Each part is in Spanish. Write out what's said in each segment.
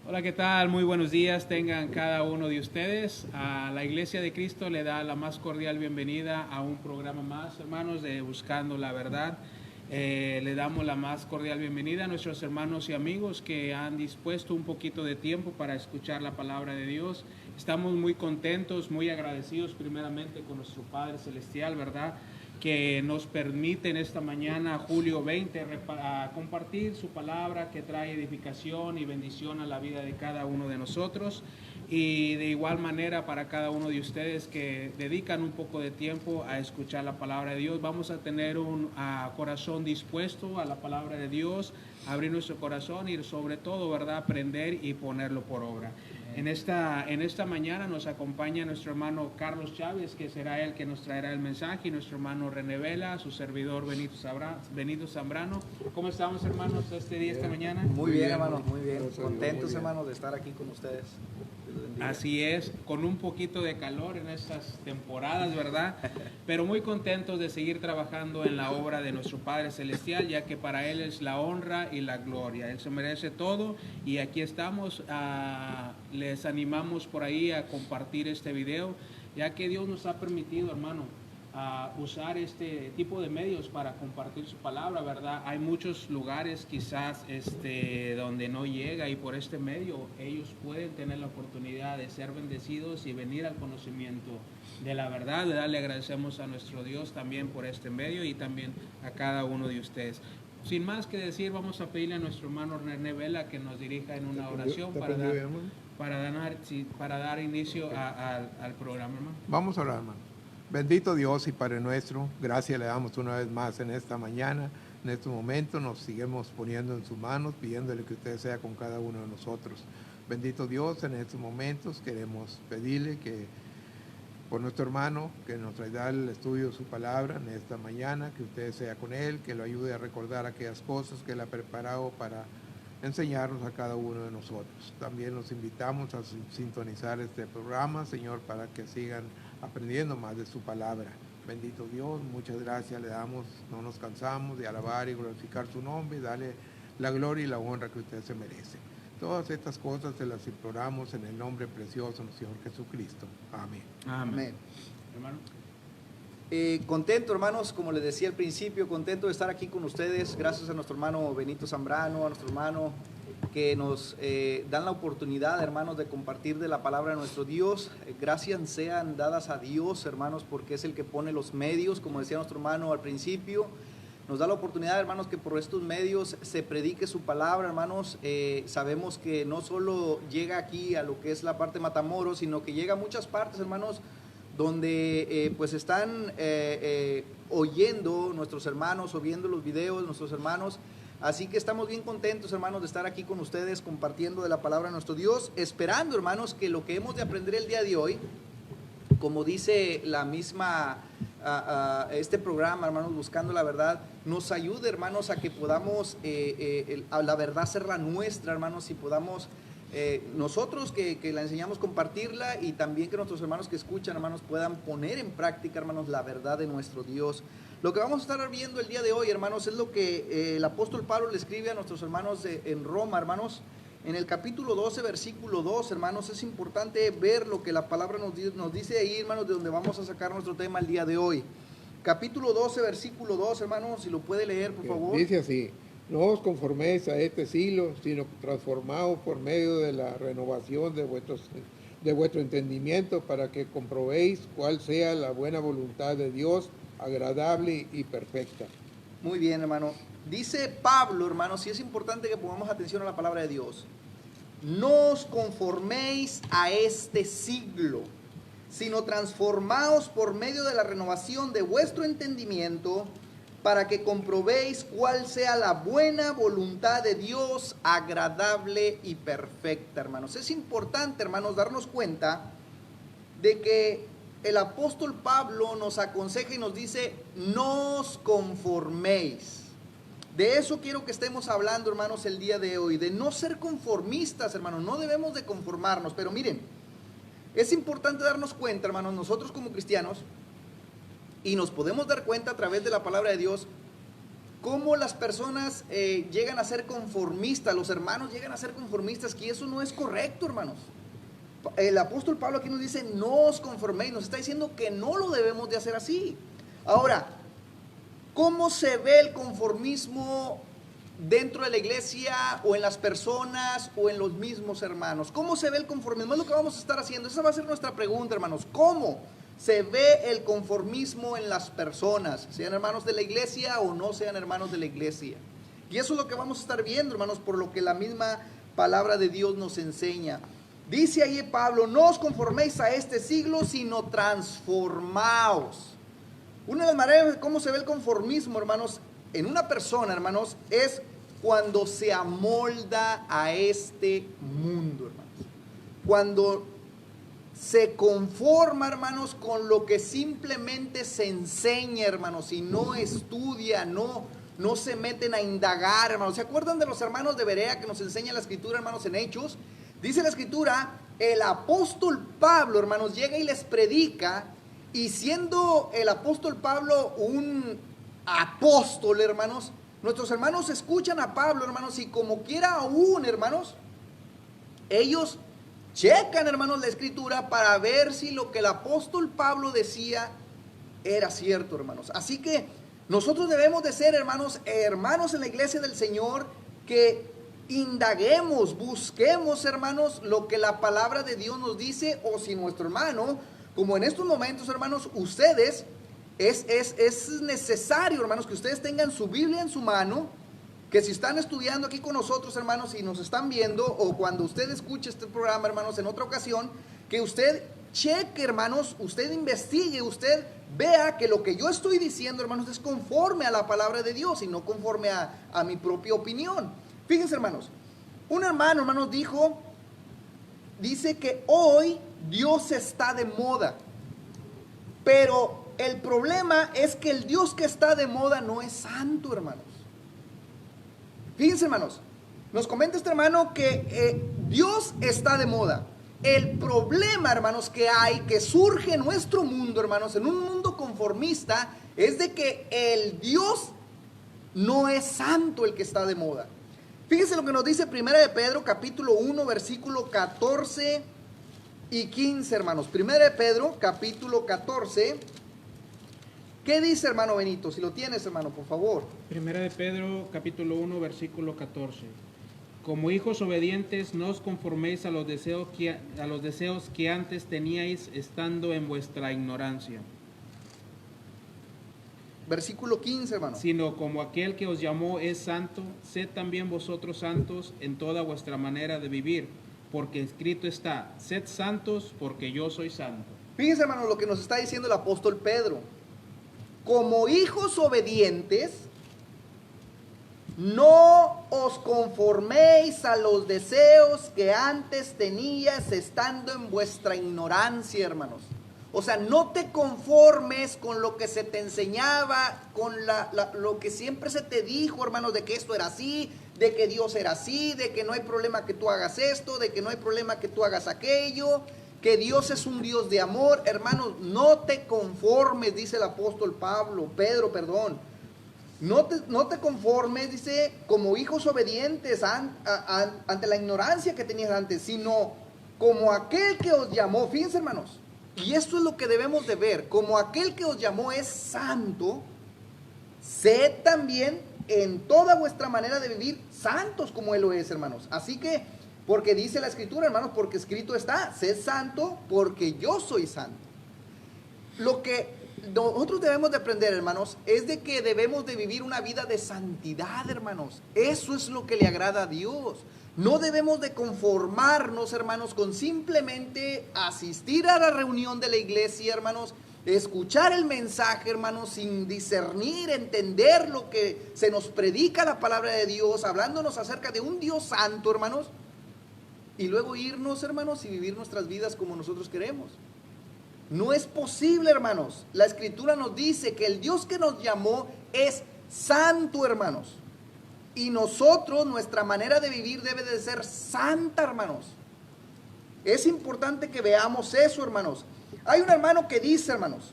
Hola, ¿qué tal? Muy buenos días tengan cada uno de ustedes. A la Iglesia de Cristo le da la más cordial bienvenida a un programa más, hermanos, de Buscando la Verdad. Le damos la más cordial bienvenida a nuestros hermanos y amigos que han dispuesto un poquito de tiempo para escuchar la palabra de Dios. Estamos muy contentos, muy agradecidos primeramente con nuestro Padre Celestial, ¿verdad?, que nos permite en esta mañana, julio 20, compartir su palabra que trae edificación y bendición a la vida de cada uno de nosotros, y de igual manera para cada uno de ustedes que dedican un poco de tiempo a escuchar la palabra de Dios. Vamos a tener un corazón dispuesto a la palabra de Dios, abrir nuestro corazón y sobre todo, ¿verdad?, aprender y ponerlo por obra. En esta mañana nos acompaña nuestro hermano Carlos Chávez, que será él que nos traerá el mensaje, y nuestro hermano René Vela, su servidor Benito Zambrano. ¿Cómo estamos, hermanos, este día, esta mañana? Muy bien, hermanos, muy bien. Contentos, hermanos, de estar aquí con ustedes. Así es, con un poquito de calor en estas temporadas, ¿verdad? Pero muy contentos de seguir trabajando en la obra de nuestro Padre Celestial, ya que para Él es la honra y la gloria. Él se merece todo, y aquí estamos. Les animamos por ahí a compartir este video, ya que Dios nos ha permitido, hermano, usar este tipo de medios para compartir su palabra, ¿verdad? Hay muchos lugares quizás donde no llega, y por este medio ellos pueden tener la oportunidad de ser bendecidos y venir al conocimiento de la verdad, ¿verdad? Le agradecemos a nuestro Dios también por este medio, y también a cada uno de ustedes. Sin más que decir, vamos a pedirle a nuestro hermano René Vela que nos dirija en una oración para dar inicio al programa, hermano. Vamos a orar, hermano. Bendito Dios y Padre nuestro, gracias le damos una vez más en esta mañana, en este momento. Nos seguimos poniendo en sus manos, pidiéndole que usted sea con cada uno de nosotros. Bendito Dios, en estos momentos queremos pedirle que por nuestro hermano, que nos traiga el estudio de su palabra en esta mañana, que usted sea con él, que lo ayude a recordar aquellas cosas que él ha preparado para enseñarnos a cada uno de nosotros. También los invitamos a sintonizar este programa, Señor, para que sigan aprendiendo más de su palabra. Bendito Dios, muchas gracias le damos, no nos cansamos de alabar y glorificar su nombre, y darle la gloria y la honra que usted se merece. Todas estas cosas se las imploramos en el nombre precioso del Señor Jesucristo. Amén. Amén. Hermano. Contento, hermanos, como les decía al principio, contento de estar aquí con ustedes, gracias a nuestro hermano Benito Zambrano, a nuestro hermano que nos dan la oportunidad, hermanos, de compartir de la palabra de nuestro Dios. Gracias sean dadas a Dios, hermanos, porque es el que pone los medios, como decía nuestro hermano al principio. Nos da la oportunidad, hermanos, que por estos medios se predique su palabra, hermanos. Sabemos que no solo llega aquí a lo que es la parte de Matamoros, sino que llega a muchas partes, hermanos, donde pues están oyendo nuestros hermanos o viendo los videos de nuestros hermanos. Así que estamos bien contentos, hermanos, de estar aquí con ustedes compartiendo de la palabra de nuestro Dios, esperando, hermanos, que lo que hemos de aprender el día de hoy, como dice la misma este programa, hermanos, Buscando la Verdad, nos ayude, hermanos, a que podamos a la verdad hacerla nuestra, hermanos, y podamos nosotros que la enseñamos compartirla, y también que nuestros hermanos que escuchan, hermanos, puedan poner en práctica, hermanos, la verdad de nuestro Dios. Lo que vamos a estar viendo el día de hoy, hermanos, es lo que el apóstol Pablo le escribe a nuestros hermanos en Roma, hermanos. En el capítulo 12, versículo 2, hermanos, es importante ver lo que la palabra nos dice ahí, hermanos, de donde vamos a sacar nuestro tema el día de hoy. Capítulo 12, versículo 2, hermanos, si lo puede leer, por favor. Dice así: no os conforméis a este siglo, sino transformaos por medio de la renovación de vuestro entendimiento, para que comprobéis cuál sea la buena voluntad de Dios, agradable y perfecta. Muy bien, hermano. Dice Pablo, hermanos, y es importante que pongamos atención a la palabra de Dios. No os conforméis a este siglo, sino transformaos por medio de la renovación de vuestro entendimiento, para que comprobéis cuál sea la buena voluntad de Dios, agradable y perfecta, hermanos. Es importante, hermanos, darnos cuenta de que el apóstol Pablo nos aconseja y nos dice: no os conforméis. De eso quiero que estemos hablando, hermanos, el día de hoy, de no ser conformistas, hermanos. No debemos de conformarnos, pero miren, es importante darnos cuenta, hermanos, nosotros como cristianos, y nos podemos dar cuenta a través de la palabra de Dios, cómo las personas llegan a ser conformistas, los hermanos llegan a ser conformistas, que eso no es correcto, hermanos. El apóstol Pablo aquí nos dice, no os conforméis, nos está diciendo que no lo debemos de hacer así. Ahora, ¿cómo se ve el conformismo dentro de la iglesia o en las personas o en los mismos hermanos? ¿Cómo se ve el conformismo? Es lo que vamos a estar haciendo. Esa va a ser nuestra pregunta, hermanos. ¿Cómo se ve el conformismo en las personas? Sean hermanos de la iglesia o no sean hermanos de la iglesia. Y eso es lo que vamos a estar viendo, hermanos, por lo que la misma palabra de Dios nos enseña. Dice ahí Pablo, no os conforméis a este siglo, sino transformaos. Una de las maneras de cómo se ve el conformismo, hermanos, en una persona, hermanos, es cuando se amolda a este mundo, hermanos. Cuando se conforma, hermanos, con lo que simplemente se enseña, hermanos, y no estudia, no se meten a indagar, hermanos. ¿Se acuerdan de los hermanos de Berea que nos enseña la escritura, hermanos, en Hechos? Dice la escritura, el apóstol Pablo, hermanos, llega y les predica, y siendo el apóstol Pablo un apóstol, hermanos, nuestros hermanos escuchan a Pablo, hermanos, y como quiera aún, hermanos, ellos checan, hermanos, la escritura para ver si lo que el apóstol Pablo decía era cierto, hermanos. Así que nosotros debemos de ser, hermanos en la iglesia del Señor, que indaguemos, busquemos, hermanos, lo que la palabra de Dios nos dice, o si nuestro hermano, como en estos momentos, hermanos, ustedes, es necesario, hermanos, que ustedes tengan su Biblia en su mano, que si están estudiando aquí con nosotros, hermanos, y nos están viendo, o cuando usted escuche este programa, hermanos, en otra ocasión, que usted cheque, hermanos, usted investigue, usted vea que lo que yo estoy diciendo, hermanos, es conforme a la palabra de Dios y no conforme a mi propia opinión. Fíjense, hermanos, un hermano, hermanos, dice que hoy Dios está de moda, pero el problema es que el Dios que está de moda no es santo, hermanos. Fíjense, hermanos, nos comenta este hermano que Dios está de moda. El problema, hermanos, que surge en nuestro mundo, hermanos, en un mundo conformista, es de que el Dios no es santo el que está de moda. Fíjense lo que nos dice 1 de Pedro, capítulo 1, versículo 14 y 15, hermanos. 1 de Pedro, capítulo 14. ¿Qué dice, hermano Benito? Si lo tienes, hermano, por favor. 1 de Pedro, capítulo 1, versículo 14. Como hijos obedientes, no os conforméis a los deseos que antes teníais estando en vuestra ignorancia. Versículo 15, hermano. Sino como aquel que os llamó es santo, sed también vosotros santos en toda vuestra manera de vivir, porque escrito está, sed santos porque yo soy santo. Fíjense, hermano, lo que nos está diciendo el apóstol Pedro. Como hijos obedientes, no os conforméis a los deseos que antes tenías estando en vuestra ignorancia, hermanos. O sea, no te conformes con lo que se te enseñaba, con lo que siempre se te dijo, hermanos, de que esto era así, de que Dios era así, de que no hay problema que tú hagas esto, de que no hay problema que tú hagas aquello, que Dios es un Dios de amor. Hermanos, no te conformes, dice el apóstol Pedro. No te conformes, dice, como hijos obedientes ante la ignorancia que tenías antes, sino como aquel que os llamó. Fíjense, hermanos. Y esto es lo que debemos de ver. Como aquel que os llamó es santo, sed también en toda vuestra manera de vivir santos como Él lo es, hermanos. Así que, porque dice la escritura, hermanos, porque escrito está, sed santo porque yo soy santo. Lo que nosotros debemos de aprender, hermanos, es de que debemos de vivir una vida de santidad, hermanos. Eso es lo que le agrada a Dios. No debemos de conformarnos, hermanos, con simplemente asistir a la reunión de la iglesia, hermanos, escuchar el mensaje, hermanos, sin discernir, entender lo que se nos predica la palabra de Dios, hablándonos acerca de un Dios santo, hermanos, y luego irnos, hermanos, y vivir nuestras vidas como nosotros queremos. No es posible, hermanos. La escritura nos dice que el Dios que nos llamó es santo, hermanos. Y nosotros, nuestra manera de vivir debe de ser santa, hermanos. Es importante que veamos eso, hermanos. Hay un hermano que dice, hermanos,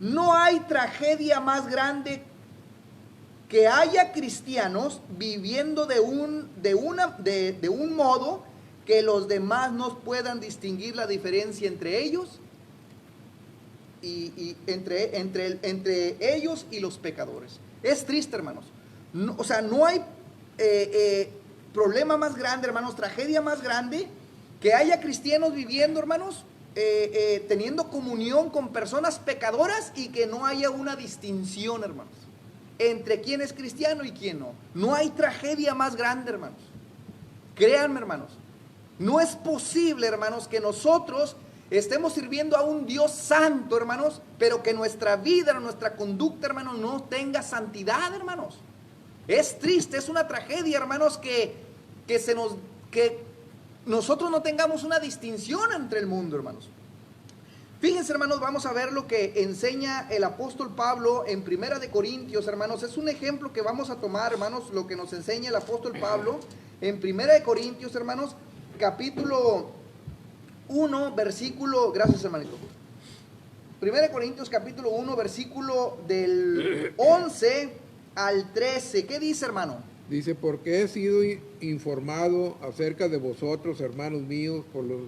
no hay tragedia más grande que haya cristianos viviendo de un modo que los demás no puedan distinguir la diferencia entre ellos y entre ellos y los pecadores. Es triste, hermanos. No, o sea, no hay problema más grande, hermanos, tragedia más grande, que haya cristianos viviendo, hermanos, teniendo comunión con personas pecadoras y que no haya una distinción, hermanos, entre quién es cristiano y quién no. No hay tragedia más grande, hermanos. Créanme, hermanos. No es posible, hermanos, que nosotros estemos sirviendo a un Dios santo, hermanos, pero que nuestra vida, nuestra conducta, hermanos, no tenga santidad, hermanos. Es triste, es una tragedia, hermanos, que nosotros no tengamos una distinción entre el mundo, hermanos. Fíjense, hermanos, vamos a ver lo que enseña el apóstol Pablo en Primera de Corintios, hermanos. Es un ejemplo que vamos a tomar, hermanos, lo que nos enseña el apóstol Pablo en Primera de Corintios, hermanos, capítulo 1, versículo, gracias, hermanito. Primera de Corintios, capítulo 1, versículo del 11 al 13. ¿Qué dice, hermano? Dice, porque he sido informado acerca de vosotros, hermanos míos, por los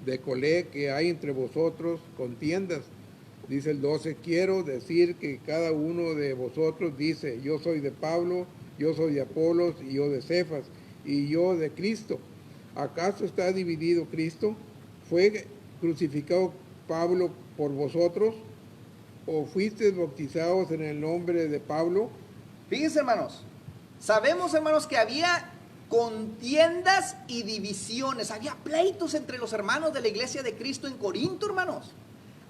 de Colé, que hay entre vosotros contiendas. Dice el 12, quiero decir que cada uno de vosotros dice, yo soy de Pablo, yo soy de Apolos, y yo de Cefas, y yo de Cristo. ¿Acaso está dividido Cristo? ¿Fue crucificado Pablo por vosotros? ¿O fuisteis bautizados en el nombre de Pablo? Fíjense, hermanos, sabemos, hermanos, que había contiendas y divisiones, había pleitos entre los hermanos de la iglesia de Cristo en Corinto, hermanos.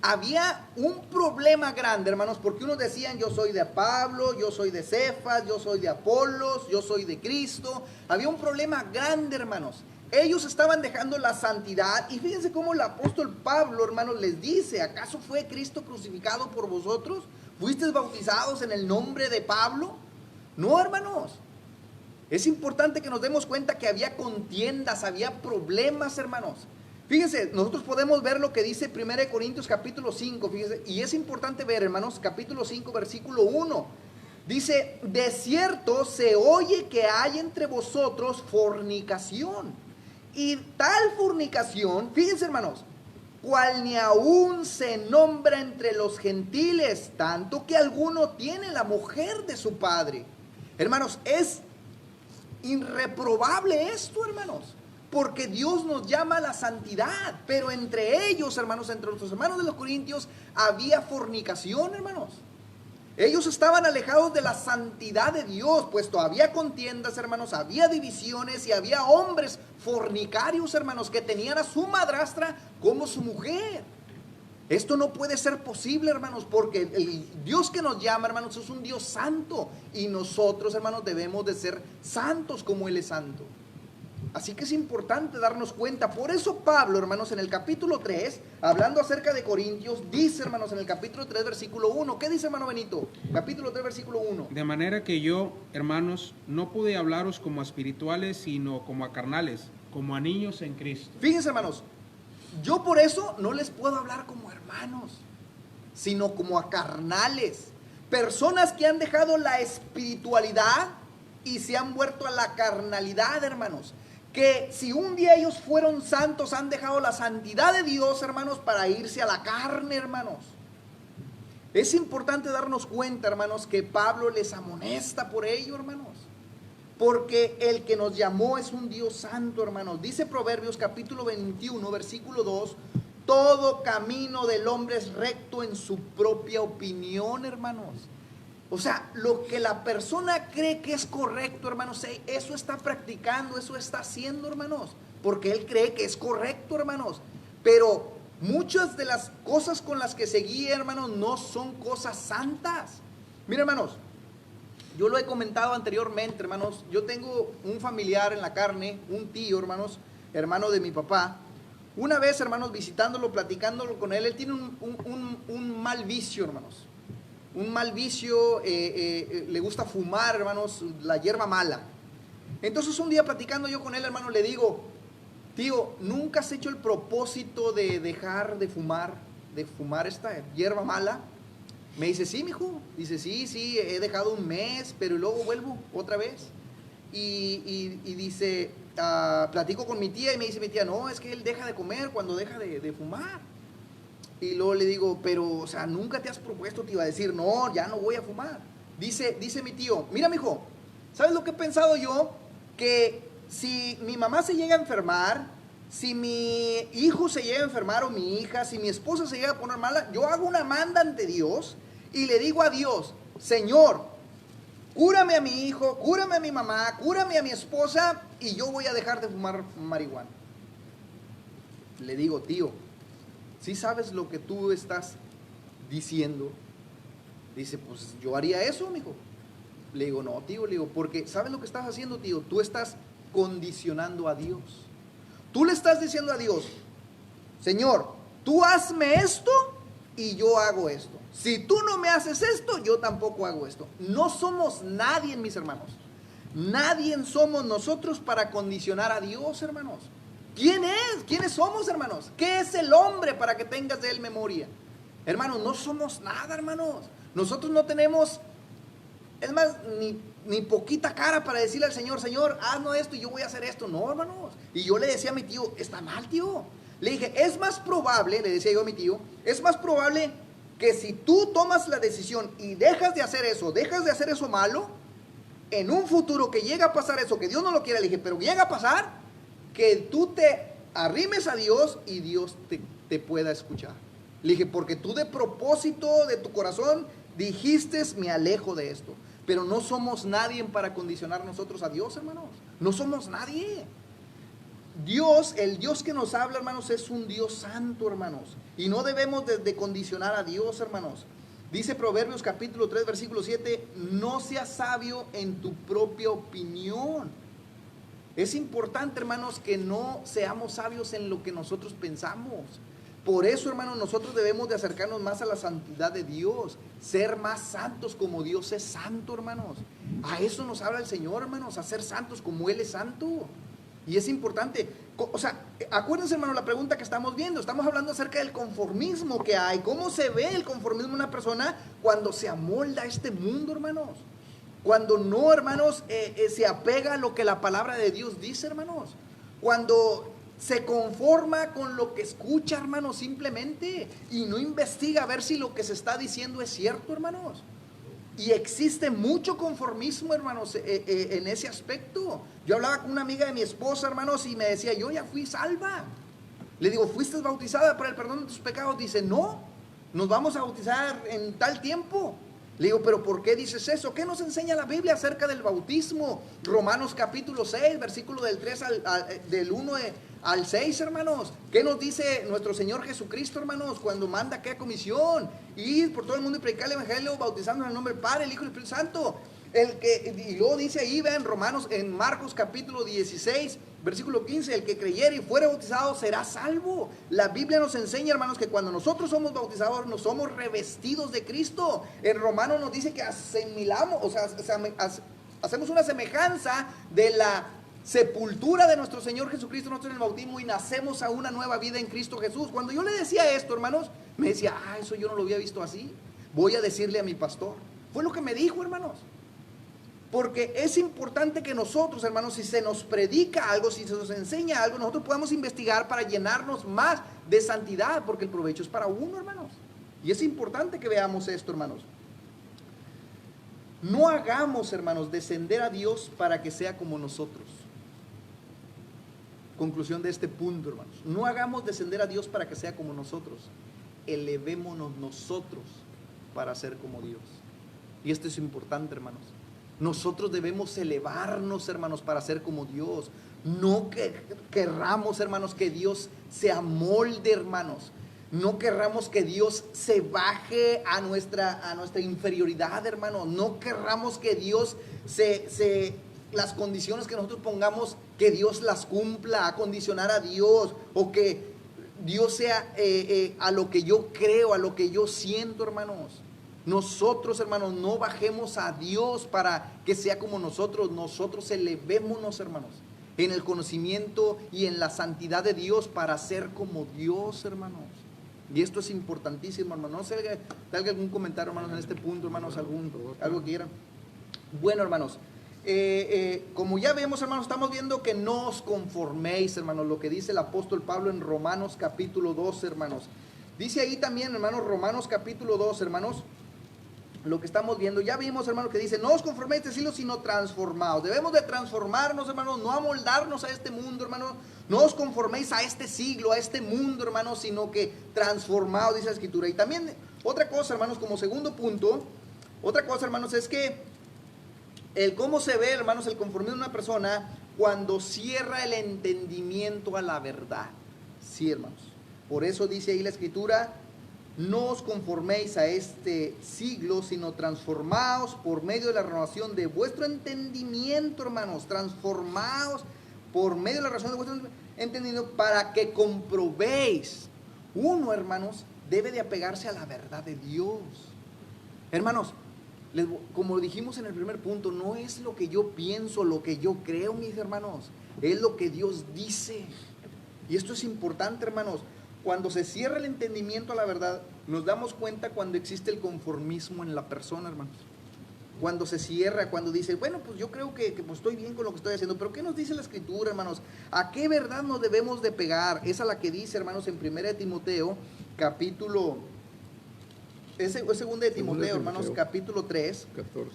Había un problema grande, hermanos, porque unos decían, yo soy de Pablo, yo soy de Cefas, yo soy de Apolos, yo soy de Cristo. Había un problema grande, hermanos. Ellos estaban dejando la santidad, y fíjense cómo el apóstol Pablo, hermanos, les dice, ¿acaso fue Cristo crucificado por vosotros? ¿Fuisteis bautizados en el nombre de Pablo? No, hermanos. Es importante que nos demos cuenta que había contiendas, había problemas, hermanos. Fíjense, nosotros podemos ver lo que dice 1 Corintios capítulo 5, fíjense, y es importante ver, hermanos, capítulo 5, versículo 1. Dice, de cierto se oye que hay entre vosotros fornicación. Y tal fornicación, fíjense, hermanos, cual ni aún se nombra entre los gentiles, tanto que alguno tiene la mujer de su padre. Hermanos, es irreprobable esto, hermanos, porque Dios nos llama a la santidad, pero entre ellos, hermanos, entre nuestros hermanos de los Corintios, había fornicación, hermanos. Ellos estaban alejados de la santidad de Dios, puesto había contiendas, hermanos, había divisiones y había hombres fornicarios, hermanos, que tenían a su madrastra como su mujer. Esto no puede ser posible, hermanos, porque el Dios que nos llama, hermanos, es un Dios santo, y nosotros, hermanos, debemos de ser santos como Él es santo. Así que es importante darnos cuenta. Por eso Pablo, hermanos, en el capítulo 3, hablando acerca de Corintios, dice, hermanos, en el capítulo 3, versículo 1. ¿Qué dice, hermano Benito? Capítulo 3, versículo 1. De manera que yo, hermanos, no pude hablaros como a espirituales, sino como a carnales, como a niños en Cristo. Fíjense, hermanos, yo por eso no les puedo hablar como hermanos, sino como a carnales. Personas que han dejado la espiritualidad y se han vuelto a la carnalidad, hermanos. Que si un día ellos fueron santos, han dejado la santidad de Dios, hermanos, para irse a la carne, hermanos. Es importante darnos cuenta, hermanos, que Pablo les amonesta por ello, hermanos. Porque el que nos llamó es un Dios santo, hermanos. Dice Proverbios capítulo 21, versículo 2. Todo camino del hombre es recto en su propia opinión, hermanos. O sea, lo que la persona cree que es correcto, hermanos, eso está practicando, eso está haciendo, hermanos, porque él cree que es correcto, hermanos. Pero muchas de las cosas con las que se guía, hermanos, no son cosas santas. Mira, hermanos, yo lo he comentado anteriormente, hermanos. Yo tengo un familiar en la carne, un tío, hermanos, hermano de mi papá. Una vez, hermanos, visitándolo, platicándolo con él, él tiene un mal vicio, hermanos. Un mal vicio, le gusta fumar, hermanos, la hierba mala. Entonces un día platicando yo con él, hermano, le digo, tío, ¿nunca has hecho el propósito de dejar de fumar esta hierba mala? Me dice, sí, mijo. Dice, sí, he dejado un mes, pero luego vuelvo otra vez. Y dice, platico con mi tía y me dice mi tía, no, es que él deja de comer cuando deja de fumar. Y luego le digo, pero, o sea, nunca te has propuesto, te iba a decir, no, ya no voy a fumar. Dice mi tío, mira, mijo, ¿sabes lo que he pensado yo? Que si mi mamá se llega a enfermar, si mi hijo se llega a enfermar o mi hija, si mi esposa se llega a poner mala, yo hago una manda ante Dios y le digo a Dios, Señor, cúrame a mi hijo, cúrame a mi mamá, cúrame a mi esposa y yo voy a dejar de fumar marihuana. Le digo, tío, ¿sí sabes lo que tú estás diciendo? Dice, pues yo haría eso, mijo. Le digo, no, tío, le digo, porque ¿sabes lo que estás haciendo, tío? Tú estás condicionando a Dios. Tú le estás diciendo a Dios, Señor, tú hazme esto y yo hago esto. Si tú no me haces esto, yo tampoco hago esto. No somos nadie, mis hermanos. Nadie somos nosotros para condicionar a Dios, hermanos. ¿Quién es? ¿Quiénes somos, hermanos? ¿Qué es el hombre para que tengas de él memoria? Hermanos, no somos nada, hermanos. Nosotros no tenemos, es más, ni poquita cara para decirle al Señor, Señor, haznos esto y yo voy a hacer esto. No, hermanos. Y yo le decía a mi tío, está mal, tío. Le dije, es más probable, le decía yo a mi tío, es más probable que si tú tomas la decisión y dejas de hacer eso malo, en un futuro que llega a pasar eso, que Dios no lo quiera, le dije, pero llega a pasar, que tú te arrimes a Dios y Dios te pueda escuchar. Le dije, porque tú de propósito de tu corazón dijiste, me alejo de esto. Pero no somos nadie para condicionar nosotros a Dios, hermanos. No somos nadie. Dios, el Dios que nos habla, hermanos, es un Dios santo, hermanos. Y no debemos de condicionar a Dios, hermanos. Dice Proverbios capítulo 3, versículo 7, no seas sabio en tu propia opinión. Es importante, hermanos, que no seamos sabios en lo que nosotros pensamos. Por eso, hermanos, nosotros debemos de acercarnos más a la santidad de Dios, ser más santos como Dios es santo, hermanos. A eso nos habla el Señor, hermanos, a ser santos como Él es santo. Y es importante, o sea, acuérdense, hermanos, la pregunta que estamos viendo, estamos hablando acerca del conformismo que hay. ¿Cómo se ve el conformismo en una persona cuando se amolda a este mundo, hermanos? Cuando no, hermanos, se apega a lo que la palabra de Dios dice, hermanos. Cuando se conforma con lo que escucha, hermanos, simplemente, y no investiga a ver si lo que se está diciendo es cierto, hermanos. Y existe mucho conformismo, hermanos, en ese aspecto. Yo hablaba con una amiga de mi esposa, hermanos, y me decía, yo ya fui salva. Le digo, ¿fuiste bautizada para el perdón de tus pecados? Dice, no, nos vamos a bautizar en tal tiempo. Le digo, ¿pero por qué dices eso? ¿Qué nos enseña la Biblia acerca del bautismo? Romanos capítulo 6, versículo del 3 del 1 al 6, hermanos. ¿Qué nos dice nuestro Señor Jesucristo, hermanos, cuando manda aquella comisión? Ir por todo el mundo y predicar el evangelio, bautizando en el nombre del Padre, el Hijo y el Espíritu Santo. Y luego dice ahí, vean, en Marcos capítulo 16, versículo 15, el que creyere y fuere bautizado será salvo. La Biblia nos enseña, hermanos, que cuando nosotros somos bautizados, nos somos revestidos de Cristo. En Romanos nos dice que asimilamos, o sea, hacemos una semejanza de la sepultura de nuestro Señor Jesucristo nosotros en el bautismo y nacemos a una nueva vida en Cristo Jesús. Cuando yo le decía esto, hermanos, me decía, eso yo no lo había visto así. Voy a decirle a mi pastor. Fue lo que me dijo, hermanos. Porque es importante que nosotros, hermanos, si se nos predica algo, si se nos enseña algo, nosotros podamos investigar para llenarnos más de santidad, porque el provecho es para uno, hermanos. Y es importante que veamos esto, hermanos. No hagamos, hermanos, descender a Dios para que sea como nosotros. Conclusión de este punto, hermanos. No hagamos descender a Dios para que sea como nosotros. Elevémonos nosotros para ser como Dios. Y esto es importante, hermanos. Nosotros debemos elevarnos, hermanos, para ser como Dios. No querramos, hermanos, que Dios se amolde, hermanos. No querramos que Dios se baje a nuestra inferioridad, hermanos. No querramos que Dios las condiciones que nosotros pongamos, que Dios las cumpla, a condicionar a Dios, o que Dios sea a lo que yo creo, a lo que yo siento, hermanos. Nosotros, hermanos, no bajemos a Dios para que sea como nosotros. Nosotros elevémonos, hermanos, en el conocimiento y en la santidad de Dios para ser como Dios, hermanos. Y esto es importantísimo, hermanos. No sé, ¿hay algún comentario, hermanos, en este punto, hermanos? ¿Algo que quieran? Bueno, hermanos, como ya vemos, hermanos, estamos viendo que no os conforméis, hermanos, lo que dice el apóstol Pablo en Romanos capítulo 2, hermanos. Dice ahí también, hermanos, Romanos capítulo 2, hermanos, lo que estamos viendo. Ya vimos, hermanos, que dice, no os conforméis este siglo, sino transformaos. Debemos de transformarnos, hermanos, no amoldarnos a este mundo, hermanos. No os conforméis a este siglo, a este mundo, hermanos, sino que transformaos, dice la Escritura. Y también otra cosa, hermanos, como segundo punto, otra cosa, hermanos, es que el cómo se ve, hermanos, el conformismo de una persona cuando cierra el entendimiento a la verdad. Sí, hermanos. Por eso dice ahí la Escritura, no os conforméis a este siglo, sino transformaos por medio de la renovación de vuestro entendimiento, hermanos. Transformaos por medio de la renovación de vuestro entendimiento para que comprobéis. Uno, hermanos, debe de apegarse a la verdad de Dios. Hermanos, como dijimos en el primer punto, no es lo que yo pienso, lo que yo creo, mis hermanos, es lo que Dios dice. Y esto es importante, hermanos. Cuando se cierra el entendimiento a la verdad, nos damos cuenta cuando existe el conformismo en la persona, hermanos. Cuando se cierra, cuando dice, bueno, pues yo creo que pues estoy bien con lo que estoy haciendo. Pero ¿qué nos dice la Escritura, hermanos? ¿A qué verdad nos debemos de pegar? Es a la que dice, hermanos, en 1 Timoteo, capítulo... Es 2 de Timoteo, hermanos, capítulo 3. 14.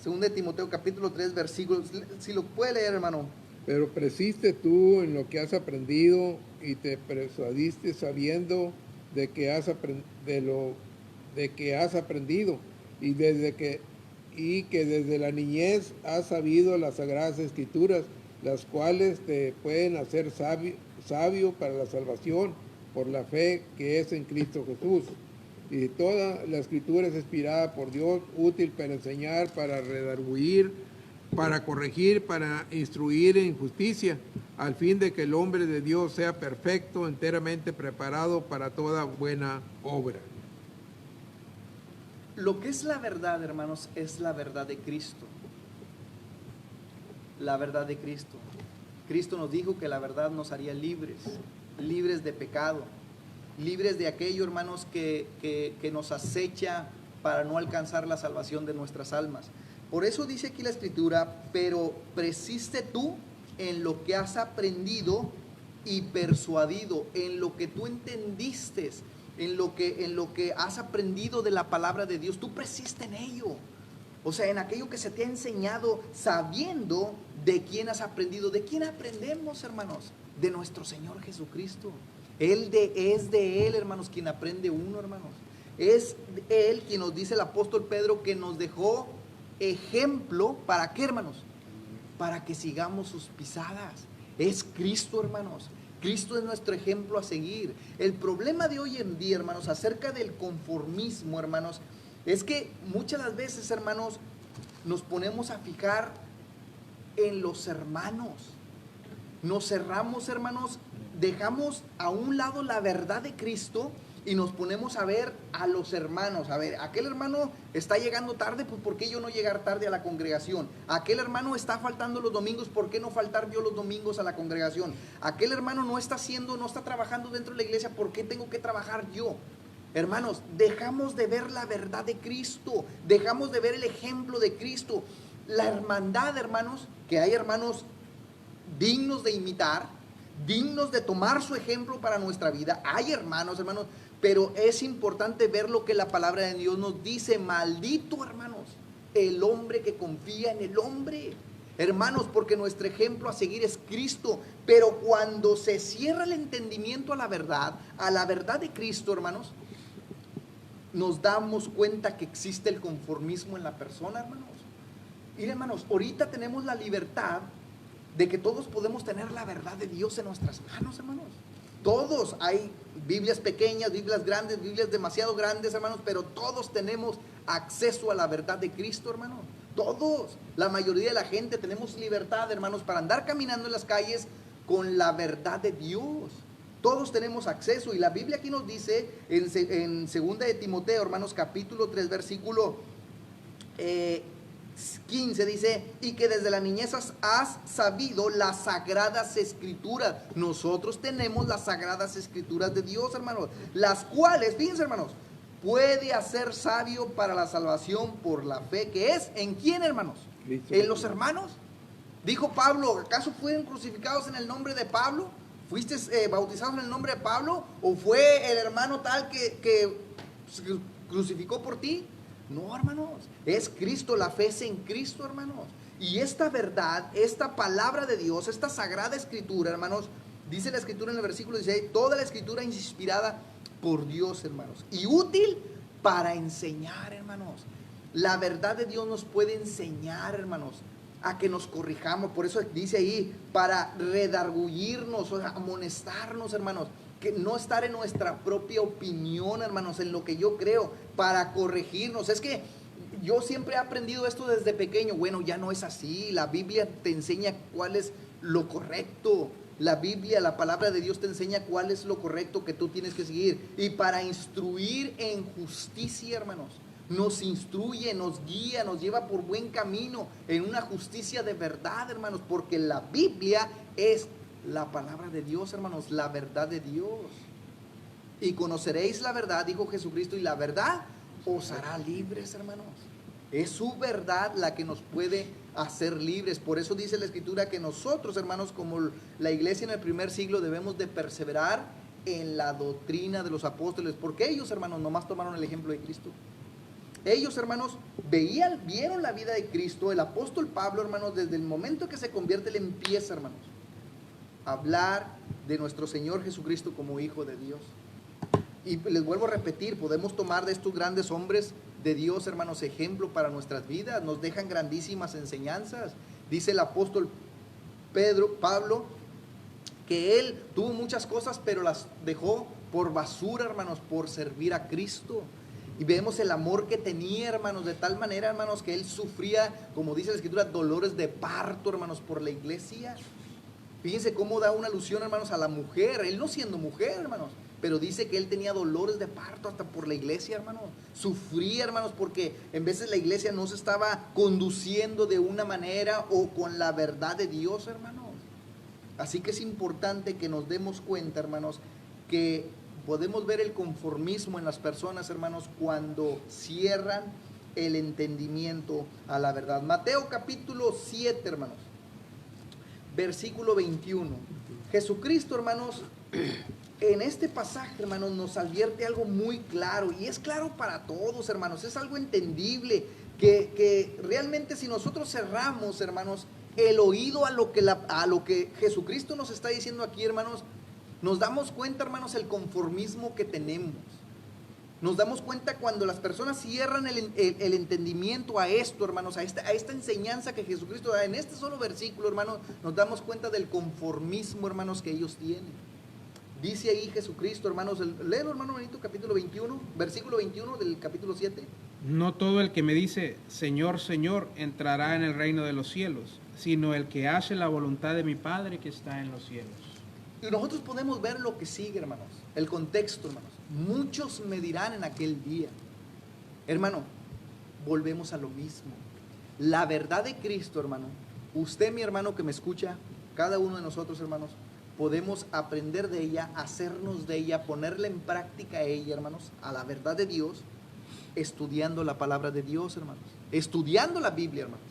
2 de Timoteo, capítulo 3, versículos. Si lo puede leer, hermano. Pero persiste tú en lo que has aprendido y te persuadiste sabiendo de que has aprendido y que desde la niñez has sabido las Sagradas Escrituras, las cuales te pueden hacer sabio para la salvación por la fe que es en Cristo Jesús. Y toda la Escritura es inspirada por Dios, útil para enseñar, para redarguir, para corregir, para instruir en justicia, al fin de que el hombre de Dios sea perfecto, enteramente preparado para toda buena obra. Lo que es la verdad, hermanos, es la verdad de Cristo. La verdad de Cristo. Cristo nos dijo que la verdad nos haría libres, libres de pecado, libres de aquello, hermanos, que nos acecha para no alcanzar la salvación de nuestras almas. Por eso dice aquí la Escritura, pero persiste tú en lo que has aprendido y persuadido, en lo que tú entendiste, en lo que has aprendido de la palabra de Dios. Tú persiste en ello. O sea, en aquello que se te ha enseñado, sabiendo de quién has aprendido. ¿De quién aprendemos, hermanos? De nuestro Señor Jesucristo. Es de Él, hermanos, quien aprende uno, hermanos. Es de Él quien nos dice el apóstol Pedro que nos dejó ejemplo. ¿Para qué, hermanos? Para que sigamos sus pisadas. Es Cristo, hermanos. Cristo es nuestro ejemplo a seguir. El problema de hoy en día, hermanos, acerca del conformismo, hermanos, es que muchas las veces, hermanos, nos ponemos a fijar en los hermanos. Nos cerramos, hermanos, dejamos a un lado la verdad de Cristo y nos ponemos a ver a los hermanos. A ver, aquel hermano está llegando tarde, pues ¿por qué yo no llegar tarde a la congregación? Aquel hermano está faltando los domingos, ¿por qué no faltar yo los domingos a la congregación? Aquel hermano no está trabajando dentro de la iglesia, ¿por qué tengo que trabajar yo? Hermanos, dejamos de ver la verdad de Cristo, dejamos de ver el ejemplo de Cristo. La hermandad, hermanos, que hay hermanos dignos de imitar, dignos de tomar su ejemplo para nuestra vida. Hay hermanos, pero es importante ver lo que la palabra de Dios nos dice. Maldito, hermanos, el hombre que confía en el hombre. Hermanos, porque nuestro ejemplo a seguir es Cristo. Pero cuando se cierra el entendimiento a la verdad de Cristo, hermanos, nos damos cuenta que existe el conformismo en la persona, hermanos. Y hermanos, ahorita tenemos la libertad de que todos podemos tener la verdad de Dios en nuestras manos, hermanos. Todos, hay Biblias pequeñas, Biblias grandes, Biblias demasiado grandes, hermanos, pero todos tenemos acceso a la verdad de Cristo, hermanos. Todos, la mayoría de la gente tenemos libertad, hermanos, para andar caminando en las calles con la verdad de Dios. Todos tenemos acceso, y la Biblia aquí nos dice en 2 de Timoteo, hermanos, capítulo 3, versículo 15 dice, y que desde la niñez has sabido las sagradas escrituras. Nosotros tenemos las sagradas escrituras de Dios, hermanos, las cuales, fíjense, hermanos, puede hacer sabio para la salvación por la fe que es, ¿en quién, hermanos? Cristo. En los hermanos. Dijo Pablo, ¿acaso fueron crucificados en el nombre de Pablo? ¿Fuiste bautizados en el nombre de Pablo? ¿O fue el hermano tal que crucificó por ti? No, hermanos, es Cristo, la fe es en Cristo, hermanos. Y esta verdad, esta palabra de Dios, esta sagrada escritura, hermanos, dice la escritura en el versículo 16, toda la escritura inspirada por Dios, hermanos, y útil para enseñar, hermanos. La verdad de Dios nos puede enseñar, hermanos, a que nos corrijamos. Por eso dice ahí, para redarguirnos, o sea, amonestarnos, hermanos, que no estar en nuestra propia opinión, hermanos, en lo que yo creo, para corregirnos. Es que yo siempre he aprendido esto desde pequeño. Bueno, ya no es así. La Biblia te enseña cuál es lo correcto. La Biblia, la palabra de Dios te enseña cuál es lo correcto que tú tienes que seguir. Y para instruir en justicia, hermanos, nos instruye, nos guía, nos lleva por buen camino en una justicia de verdad, hermanos, porque la Biblia es la palabra de Dios, hermanos, la verdad de Dios. Y conoceréis la verdad, dijo Jesucristo, y la verdad os hará libres, hermanos. Es su verdad la que nos puede hacer libres. Por eso dice la Escritura que nosotros, hermanos, como la iglesia en el primer siglo, debemos de perseverar en la doctrina de los apóstoles, porque ellos, hermanos, nomás tomaron el ejemplo de Cristo. Ellos, hermanos, vieron la vida de Cristo. El apóstol Pablo, hermanos, desde el momento que se convierte, él empieza, hermanos, a hablar de nuestro Señor Jesucristo como Hijo de Dios. Y les vuelvo a repetir, podemos tomar de estos grandes hombres de Dios, hermanos, ejemplo para nuestras vidas. Nos dejan grandísimas enseñanzas. Dice el apóstol Pablo, que él tuvo muchas cosas, pero las dejó por basura, hermanos, por servir a Cristo. Y vemos el amor que tenía, hermanos, de tal manera, hermanos, que él sufría, como dice la Escritura, dolores de parto, hermanos, por la iglesia. Fíjense cómo da una alusión, hermanos, a la mujer. Él no siendo mujer, hermanos, pero dice que él tenía dolores de parto hasta por la iglesia, hermanos. Sufría, hermanos, porque en veces la iglesia no se estaba conduciendo de una manera o con la verdad de Dios, hermanos. Así que es importante que nos demos cuenta, hermanos, que podemos ver el conformismo en las personas, hermanos, cuando cierran el entendimiento a la verdad. Mateo capítulo 7, hermanos, versículo 21. Jesucristo, hermanos, en este pasaje, hermanos, nos advierte algo muy claro, y es claro para todos, hermanos, es algo entendible, que realmente si nosotros cerramos, hermanos, el oído a lo que Jesucristo nos está diciendo aquí, hermanos, nos damos cuenta, hermanos, el conformismo que tenemos. Nos damos cuenta cuando las personas cierran el entendimiento a esto, hermanos, a esta enseñanza que Jesucristo da en este solo versículo, hermanos, nos damos cuenta del conformismo, hermanos, que ellos tienen. Dice ahí Jesucristo, hermanos, léelo, hermano Benito, capítulo 21, versículo 21 del capítulo 7. No todo el que me dice, Señor, Señor, entrará en el reino de los cielos, sino el que hace la voluntad de mi Padre que está en los cielos. Y nosotros podemos ver lo que sigue, hermanos, el contexto, hermanos. Muchos me dirán en aquel día, hermano, volvemos a lo mismo. La verdad de Cristo, hermano, usted, mi hermano que me escucha, cada uno de nosotros, hermanos, podemos aprender de ella, hacernos de ella, ponerla en práctica a ella, hermanos, a la verdad de Dios, estudiando la palabra de Dios, hermanos, estudiando la Biblia, hermanos.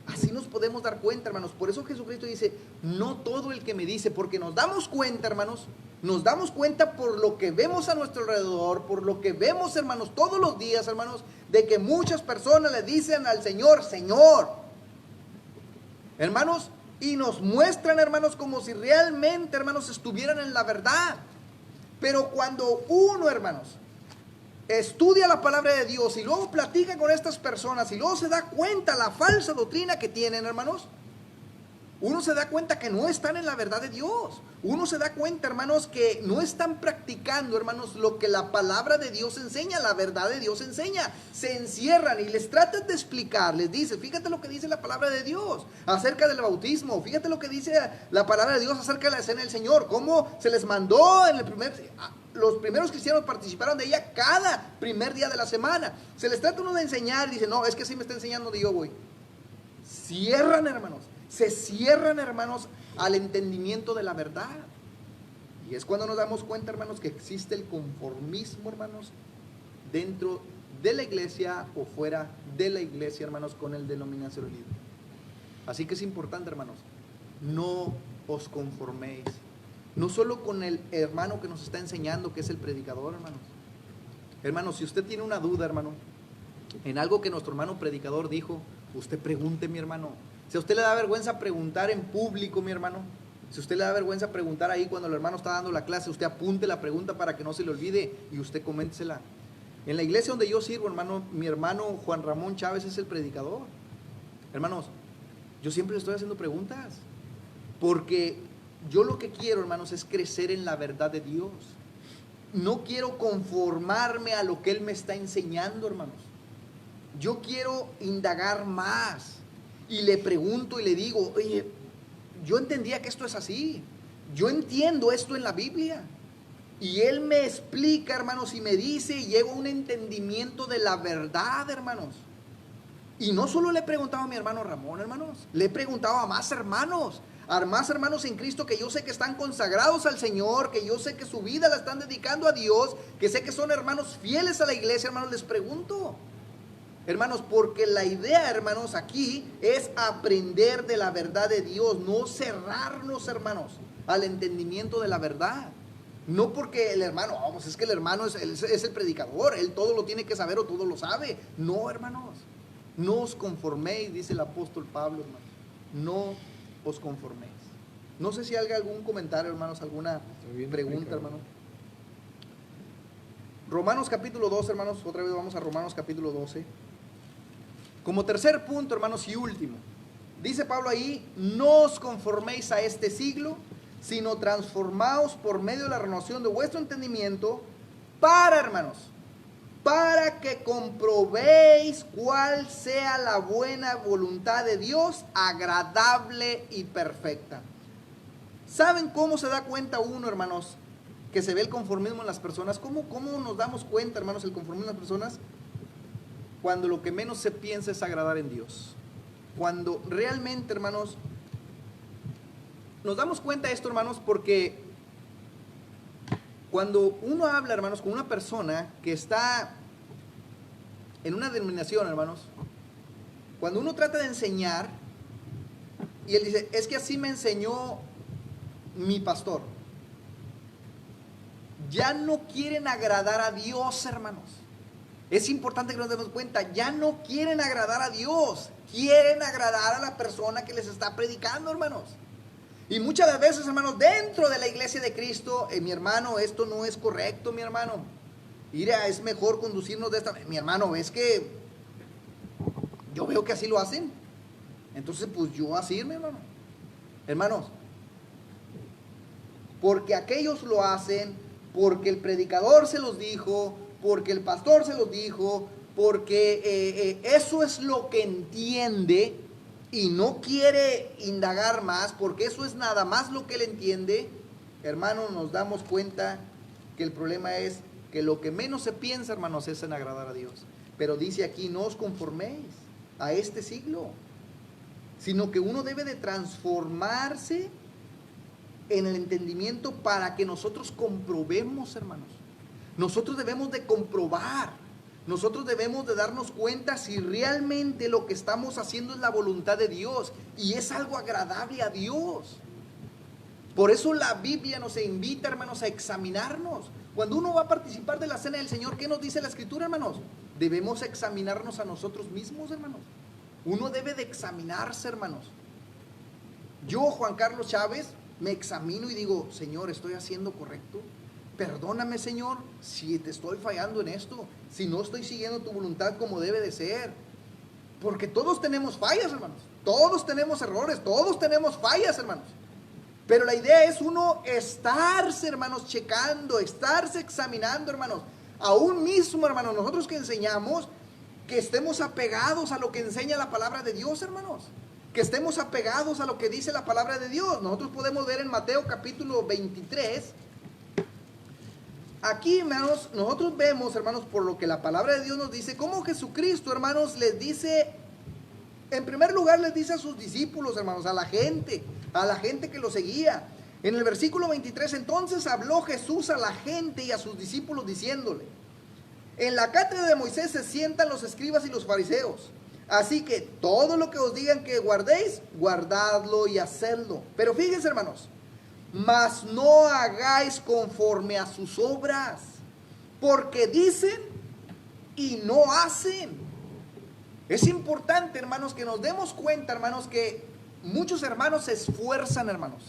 Así nos podemos dar cuenta, hermanos. Por eso Jesucristo dice, no todo el que me dice, porque nos damos cuenta, hermanos, nos damos cuenta por lo que vemos a nuestro alrededor, por lo que vemos, hermanos, todos los días, hermanos, de que muchas personas le dicen al Señor, Señor, hermanos, y nos muestran, hermanos, como si realmente, hermanos, estuvieran en la verdad. Pero cuando uno, hermanos, estudia la palabra de Dios y luego platica con estas personas y luego se da cuenta la falsa doctrina que tienen, hermanos, uno se da cuenta que no están en la verdad de Dios. Uno se da cuenta, hermanos, que no están practicando, hermanos, lo que la palabra de Dios enseña, la verdad de Dios enseña. Se encierran y les tratan de explicar, les dice, fíjate lo que dice la palabra de Dios acerca del bautismo, fíjate lo que dice la palabra de Dios acerca de la cena del Señor, cómo se les mandó en los primeros cristianos participaron de ella cada primer día de la semana. Se les trata uno de enseñar y dice, no, es que así me está enseñando donde yo voy. cierran, hermanos. Se cierran, hermanos, al entendimiento de la verdad. Y es cuando nos damos cuenta, hermanos, que existe el conformismo, hermanos, dentro de la iglesia o fuera de la iglesia, hermanos, con el denominacionalismo. Así que es importante, hermanos, no os conforméis. No solo con el hermano que nos está enseñando, que es el predicador, hermanos. Hermanos, si usted tiene una duda, hermano, en algo que nuestro hermano predicador dijo, usted pregunte, mi hermano. Si a usted le da vergüenza preguntar en público, mi hermano, si a usted le da vergüenza preguntar ahí cuando el hermano está dando la clase, usted apunte la pregunta para que no se le olvide y usted coméntesela. En la iglesia donde yo sirvo, hermano, mi hermano Juan Ramón Chávez es el predicador. Hermanos, yo siempre le estoy haciendo preguntas, porque yo lo que quiero, hermanos, es crecer en la verdad de Dios. No quiero conformarme a lo que Él me está enseñando, hermanos. Yo quiero indagar más. Y le pregunto y le digo, oye, yo entendía que esto es así. Yo entiendo esto en la Biblia. Y Él me explica, hermanos, y me dice, y llego a un entendimiento de la verdad, hermanos. Y no solo le he preguntado a mi hermano Ramón, hermanos, le he preguntado a más hermanos en Cristo que yo sé que están consagrados al Señor, que yo sé que su vida la están dedicando a Dios, que sé que son hermanos fieles a la iglesia, hermanos, les pregunto. Hermanos, porque la idea, hermanos, aquí es aprender de la verdad de Dios, no cerrarnos, hermanos, al entendimiento de la verdad. No porque el hermano, vamos, es que el hermano es el predicador, él todo lo tiene que saber o todo lo sabe. No, hermanos, no os conforméis, dice el apóstol Pablo, hermanos, no os conforméis. No sé si hay algún comentario, hermanos, alguna pregunta, hermano. Romanos capítulo 12, hermanos, otra vez vamos a Romanos capítulo 12. Como tercer punto, hermanos, y último, dice Pablo ahí, no os conforméis a este siglo, sino transformaos por medio de la renovación de vuestro entendimiento, hermanos, para que comprobéis cuál sea la buena voluntad de Dios, agradable y perfecta. ¿Saben cómo se da cuenta uno, hermanos, que se ve el conformismo en las personas? ¿Cómo nos damos cuenta, hermanos, el conformismo en las personas? Cuando lo que menos se piensa es agradar en Dios. Cuando realmente, hermanos, nos damos cuenta de esto, hermanos, porque cuando uno habla, hermanos, con una persona que está en una denominación, hermanos, cuando uno trata de enseñar y él dice, es que así me enseñó mi pastor, ya no quieren agradar a Dios, hermanos. Es importante que nos demos cuenta, ya no quieren agradar a Dios, quieren agradar a la persona que les está predicando, hermanos. Y muchas de las veces, hermanos, dentro de la iglesia de Cristo, mi hermano, esto no es correcto, mi hermano. Mira, es mejor conducirnos de esta... Mi hermano, es que yo veo que así lo hacen. Entonces, pues yo así, mi hermano. Hermanos, porque aquellos lo hacen, porque el predicador se los dijo, porque el pastor se los dijo, porque eso es lo que entiende y no quiere indagar más, porque eso es nada más lo que él entiende. Hermanos, nos damos cuenta que el problema es que lo que menos se piensa, hermanos, es en agradar a Dios. Pero dice aquí, no os conforméis a este siglo, sino que uno debe de transformarse en el entendimiento para que nosotros comprobemos, hermanos. Nosotros debemos de comprobar, nosotros debemos de darnos cuenta si realmente lo que estamos haciendo es la voluntad de Dios y es algo agradable a Dios. Por eso la Biblia nos invita, hermanos, a examinarnos. Cuando uno va a participar de la cena del Señor, ¿qué nos dice la Escritura, hermanos? Debemos examinarnos a nosotros mismos, hermanos. Uno debe de examinarse, hermanos. Yo, Juan Carlos Chávez, me examino y digo, Señor, ¿estoy haciendo correcto? Perdóname, Señor, si te estoy fallando en esto, si no estoy siguiendo tu voluntad como debe de ser. Porque todos tenemos fallas, hermanos. Todos tenemos errores, todos tenemos fallas, hermanos. Pero la idea es uno estarse, hermanos, checando, estarse examinando, hermanos. Aún mismo, hermanos, nosotros que enseñamos, que estemos apegados a lo que enseña la palabra de Dios, hermanos. Que estemos apegados a lo que dice la palabra de Dios. Nosotros podemos ver en Mateo capítulo 23. Aquí, hermanos, nosotros vemos, hermanos, por lo que la palabra de Dios nos dice, cómo Jesucristo, hermanos, les dice En primer lugar les dice a sus discípulos, hermanos, a la gente que lo seguía. En el versículo 23, entonces habló Jesús a la gente y a sus discípulos diciéndole: en la cátedra de Moisés se sientan los escribas y los fariseos. Así que todo lo que os digan que guardéis, guardadlo y hacedlo. Pero fíjense, hermanos, mas no hagáis conforme a sus obras, porque dicen y no hacen. Es importante, hermanos, que nos demos cuenta, hermanos, que muchos hermanos se esfuerzan, hermanos.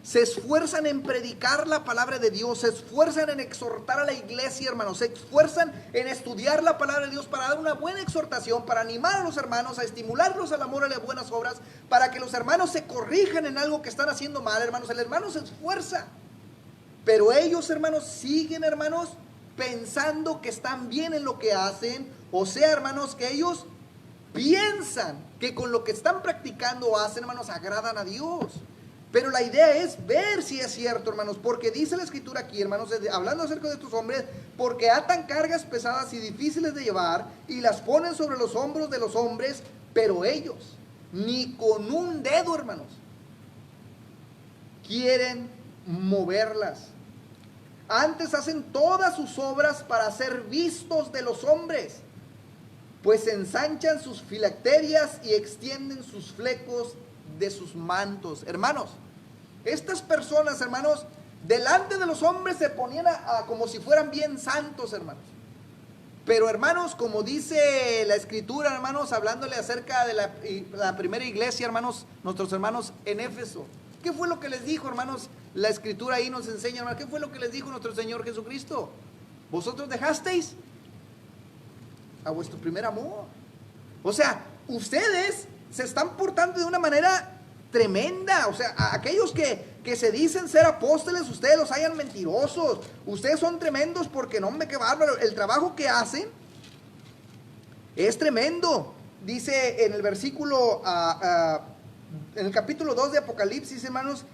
Se esfuerzan en predicar la palabra de Dios, se esfuerzan en exhortar a la iglesia, hermanos, se esfuerzan en estudiar la palabra de Dios para dar una buena exhortación, para animar a los hermanos, a estimularlos al amor y a las buenas obras, para que los hermanos se corrijan en algo que están haciendo mal, hermanos. El hermano se esfuerza, pero ellos, hermanos, siguen, hermanos, pensando que están bien en lo que hacen, o sea, hermanos, que ellos piensan que con lo que están practicando o hacen, hermanos, agradan a Dios. Pero la idea es ver si es cierto, hermanos, porque dice la escritura aquí, hermanos, hablando acerca de estos hombres, porque atan cargas pesadas y difíciles de llevar y las ponen sobre los hombros de los hombres, pero ellos, ni con un dedo, hermanos, quieren moverlas. Antes hacen todas sus obras para ser vistos de los hombres, pues ensanchan sus filacterias y extienden sus flecos de sus mantos. Hermanos, estas personas, hermanos, delante de los hombres se ponían como si fueran bien santos, hermanos. Pero, hermanos, como dice la escritura, hermanos, hablándole acerca de la primera iglesia, hermanos, nuestros hermanos en Éfeso, ¿qué fue lo que les dijo, hermanos? La escritura ahí nos enseña, hermanos, ¿qué fue lo que les dijo nuestro Señor Jesucristo? Vosotros dejasteis a vuestro primer amor. O sea, ustedes se están portando de una manera tremenda. O sea, a aquellos que se dicen ser apóstoles, ustedes los hayan mentirosos. Ustedes son tremendos porque, no, hombre, qué bárbaro. El trabajo que hacen es tremendo. Dice en el versículo, en el capítulo 2 de Apocalipsis, hermanos,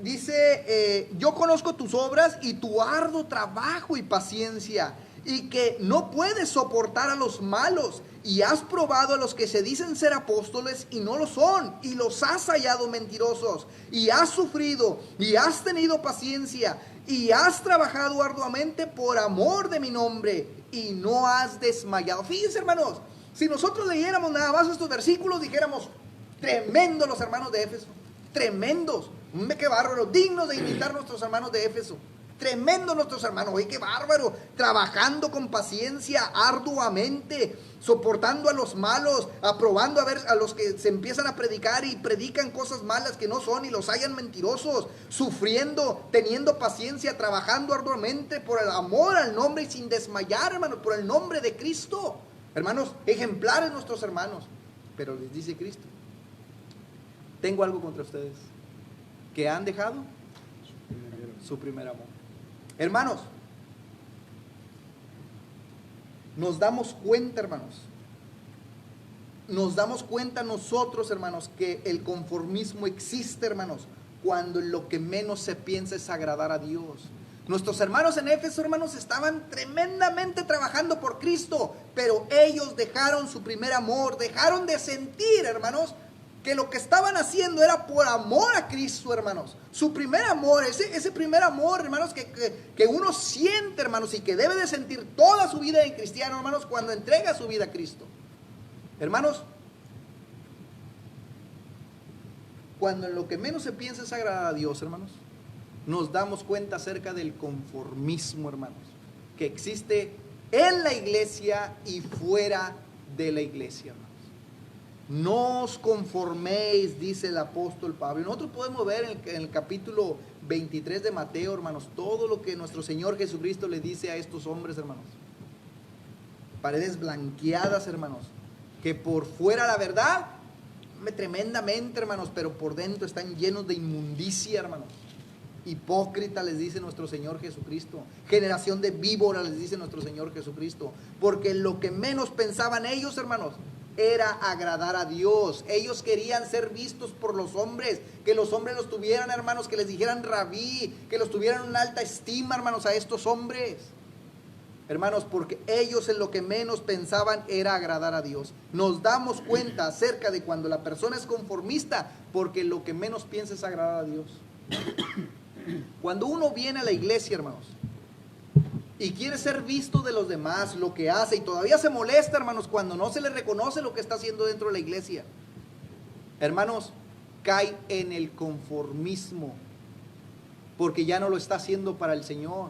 dice, yo conozco tus obras y tu arduo trabajo y paciencia, y que no puedes soportar a los malos, y has probado a los que se dicen ser apóstoles y no lo son, y los has hallado mentirosos, y has sufrido y has tenido paciencia y has trabajado arduamente por amor de mi nombre y no has desmayado. Fíjense, hermanos, si nosotros leyéramos nada más estos versículos, dijéramos: tremendos los hermanos de Éfeso, tremendos, qué bárbaro, dignos de imitar nuestros hermanos de Éfeso. Tremendo nuestros hermanos, oye, qué bárbaro, trabajando con paciencia, arduamente, soportando a los malos, aprobando a los que se empiezan a predicar y predican cosas malas que no son y los hallan mentirosos, sufriendo, teniendo paciencia, trabajando arduamente por el amor al nombre y sin desmayar, hermanos, por el nombre de Cristo. Hermanos, ejemplares nuestros hermanos, pero les dice Cristo: tengo algo contra ustedes, que han dejado su primer amor. Hermanos, nos damos cuenta, hermanos, nos damos cuenta nosotros, hermanos, que el conformismo existe, hermanos, cuando lo que menos se piensa es agradar a Dios. Nuestros hermanos en Éfeso, hermanos, estaban tremendamente trabajando por Cristo, pero ellos dejaron su primer amor, dejaron de sentir, hermanos, que lo que estaban haciendo era por amor a Cristo, hermanos. Su primer amor, ese primer amor, hermanos, que uno siente, hermanos, y que debe de sentir toda su vida en cristiano, hermanos, cuando entrega su vida a Cristo. Hermanos, cuando en lo que menos se piensa es agradar a Dios, hermanos, nos damos cuenta acerca del conformismo, hermanos, que existe en la iglesia y fuera de la iglesia, hermanos. No os conforméis, dice el apóstol Pablo. Y nosotros podemos ver en el capítulo 23 de Mateo, hermanos, todo lo que nuestro Señor Jesucristo le dice a estos hombres, hermanos. Paredes blanqueadas, hermanos, que por fuera la verdad, tremendamente, hermanos, pero por dentro están llenos de inmundicia, hermanos. Hipócrita, les dice nuestro Señor Jesucristo. Generación de víboras, les dice nuestro Señor Jesucristo. Porque lo que menos pensaban ellos, hermanos, era agradar a Dios. Ellos querían ser vistos por los hombres, que los hombres los tuvieran, hermanos, que les dijeran rabí, que los tuvieran en una alta estima, hermanos, a estos hombres. Hermanos, porque ellos en lo que menos pensaban era agradar a Dios. Nos damos cuenta acerca de cuando la persona es conformista, porque lo que menos piensa es agradar a Dios. Cuando uno viene a la iglesia, hermanos, y quiere ser visto de los demás, lo que hace, y todavía se molesta, hermanos, cuando no se le reconoce lo que está haciendo dentro de la iglesia, hermanos, cae en el conformismo, porque ya no lo está haciendo para el Señor,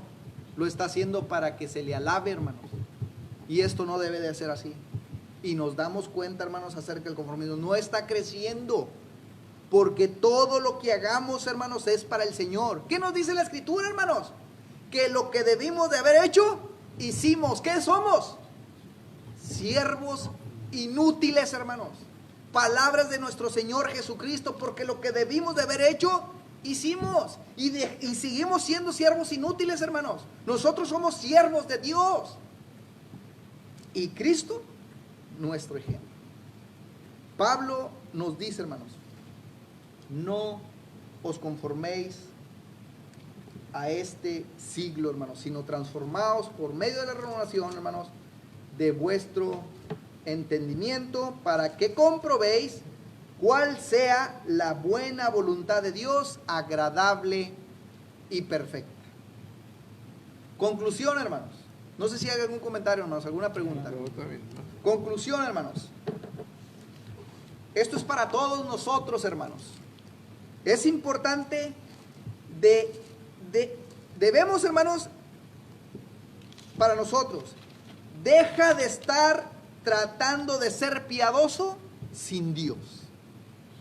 lo está haciendo para que se le alabe, hermanos. Y esto no debe de ser así. Y nos damos cuenta, hermanos, acerca del conformismo. No está creciendo, porque todo lo que hagamos, hermanos, es para el Señor. ¿Qué nos dice la Escritura, hermanos? Que lo que debimos de haber hecho, hicimos. ¿Qué somos? Siervos inútiles, hermanos. Palabras de nuestro Señor Jesucristo, porque lo que debimos de haber hecho, hicimos. Y seguimos siendo siervos inútiles, hermanos. Nosotros somos siervos de Dios. Y Cristo, nuestro ejemplo. Pablo nos dice, hermanos, no os conforméis a este siglo, hermanos, sino transformaos por medio de la renovación, hermanos, de vuestro entendimiento, para que comprobéis cuál sea la buena voluntad de Dios, agradable y perfecta. Conclusión, hermanos. No sé si hay algún comentario, hermanos, alguna pregunta. Conclusión, hermanos. Esto es para todos nosotros, hermanos. Es importante debemos, hermanos, para nosotros, deja de estar tratando de ser piadoso sin Dios.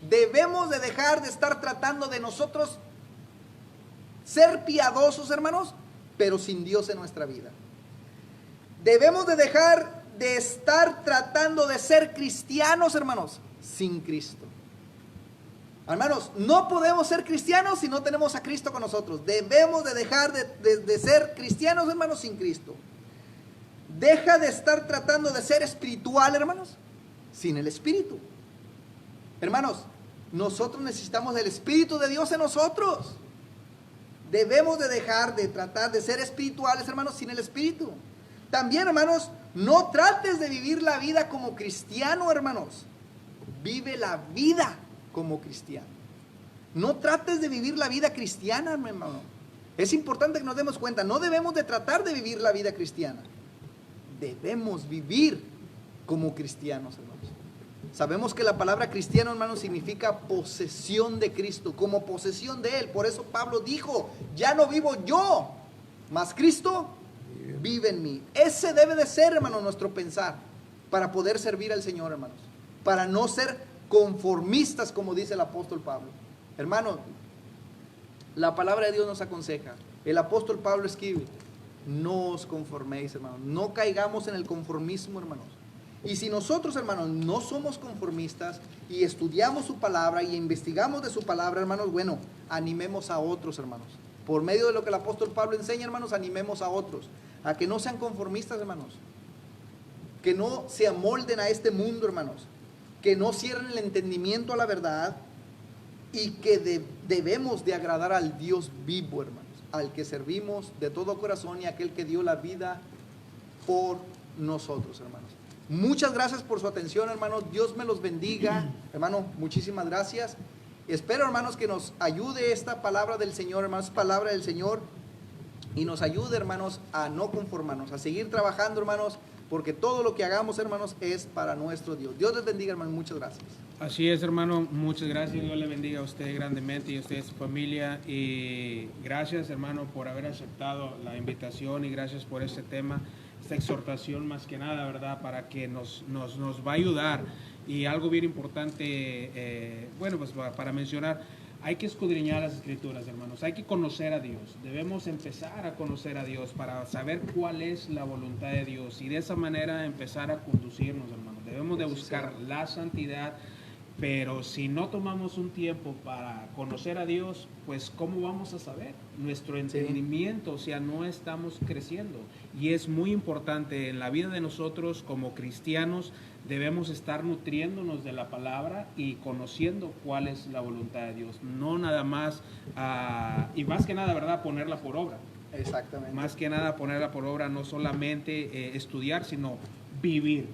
Debemos de dejar de estar tratando de nosotros ser piadosos, hermanos, pero sin Dios en nuestra vida. Debemos de dejar de estar tratando de ser cristianos, hermanos, sin Cristo. Hermanos, no podemos ser cristianos si no tenemos a Cristo con nosotros. Debemos de dejar de ser cristianos, hermanos, sin Cristo. Deja de estar tratando de ser espiritual, hermanos, sin el Espíritu. Hermanos, nosotros necesitamos el Espíritu de Dios en nosotros. Debemos de dejar de tratar de ser espirituales, hermanos, sin el Espíritu. También, hermanos, no trates de vivir la vida como cristiano, hermanos. Vive la vida como cristiano. No trates de vivir la vida cristiana, hermano. Es importante que nos demos cuenta. No debemos de tratar de vivir la vida cristiana. Debemos vivir como cristianos, hermanos. Sabemos que la palabra cristiano, hermanos, significa posesión de Cristo, como posesión de Él. Por eso Pablo dijo, ya no vivo yo, mas Cristo vive en mí. Ese debe de ser, hermanos, nuestro pensar para poder servir al Señor, hermanos. Para no ser conformistas, como dice el apóstol Pablo. Hermanos, la palabra de Dios nos aconseja. El apóstol Pablo escribe, no os conforméis, hermanos. No caigamos en el conformismo, hermanos. Y si nosotros, hermanos, no somos conformistas y estudiamos su palabra y investigamos de su palabra, hermanos, bueno, animemos a otros, hermanos. Por medio de lo que el apóstol Pablo enseña, hermanos, animemos a otros a que no sean conformistas, hermanos. Que no se amolden a este mundo, hermanos. Que no cierren el entendimiento a la verdad y que debemos de agradar al Dios vivo, hermanos, al que servimos de todo corazón y aquel que dio la vida por nosotros, hermanos. Muchas gracias por su atención, hermanos. Dios me los bendiga, hermano. Muchísimas gracias. Espero, hermanos, que nos ayude esta palabra del Señor, hermanos, palabra del Señor, y nos ayude, hermanos, a no conformarnos, a seguir trabajando, hermanos, porque todo lo que hagamos, hermanos, es para nuestro Dios. Dios les bendiga, hermanos. Muchas gracias. Así es, hermano. Muchas gracias. Dios le bendiga a usted grandemente y a usted y a su familia. Y gracias, hermano, por haber aceptado la invitación y gracias por este tema, esta exhortación más que nada, ¿verdad? Para que nos va a ayudar. Y algo bien importante, bueno, pues para mencionar, hay que escudriñar las Escrituras, hermanos. Hay que conocer a Dios. Debemos empezar a conocer a Dios para saber cuál es la voluntad de Dios y de esa manera empezar a conducirnos, hermanos. Debemos de buscar la santidad, pero si no tomamos un tiempo para conocer a Dios, pues ¿cómo vamos a saber? Nuestro entendimiento, o sea, no estamos creciendo. Y es muy importante en la vida de nosotros como cristianos, debemos estar nutriéndonos de la palabra y conociendo cuál es la voluntad de Dios. No nada más, y más que nada, ¿verdad?, ponerla por obra. Exactamente. Más que nada ponerla por obra, no solamente estudiar, sino vivir